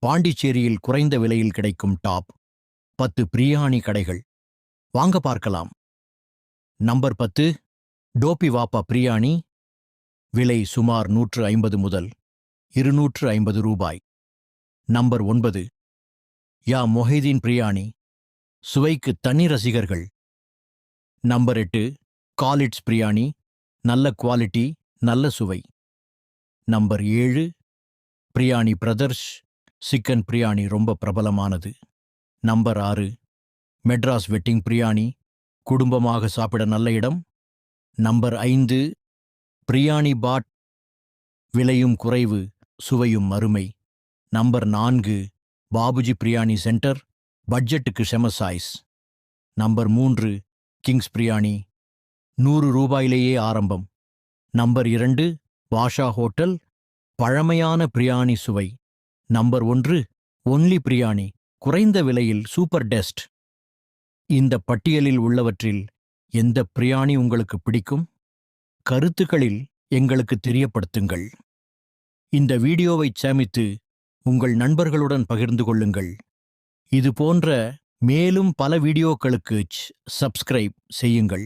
பாண்டிச்சேரியில் குறைந்த விலையில் கிடைக்கும் டாப் 10 பிரியாணி கடைகள் வாங்க பார்க்கலாம். நம்பர் 10, டோபி வாப்பா பிரியாணி. விலை சுமார் 150 முதல் 250 ரூபாய். நம்பர் 9, யா மொஹிதீன் பிரியாணி. சுவைக்கு தனி ரசிகர்கள். நம்பர் 8, காலிட்ஸ் பிரியாணி. நல்ல குவாலிட்டி, நல்ல சுவை. Number 7, biryani brothers. Chicken biryani ரொம்ப பிரபலமானது. Number 6, Madras wedding biryani. குடும்பமாக சாப்பிட நல்ல இடம். Number 5, biryani pot. விலையும் குறைவு, சுவையும் அருமை. Number 4, Babuji biryani centre. பட்ஜெட்டுக்கு செம சாய்ஸ். Number 3, Kings biryani. 100 ரூபாயிலேயே ஆரம்பம். Number 2, Basha hotel. பழமையான பிரியாணி சுவை. Number 1, only biryani. குறைந்த விலையில் சூப்பர் டெஸ்ட். இந்த பட்டியலில் உள்ளவற்றில் எந்த பிரியாணி உங்களுக்கு பிடிக்கும்? கருத்துக்களில் எங்களுக்கு தெரியப்படுத்துங்கள். இந்த வீடியோவை சேமித்து உங்கள் நண்பர்களுடன் பகிர்ந்து கொள்ளுங்கள். இது போன்ற மேலும் பல வீடியோக்களுக்கு சப்ஸ்கிரைப் செய்யுங்கள்.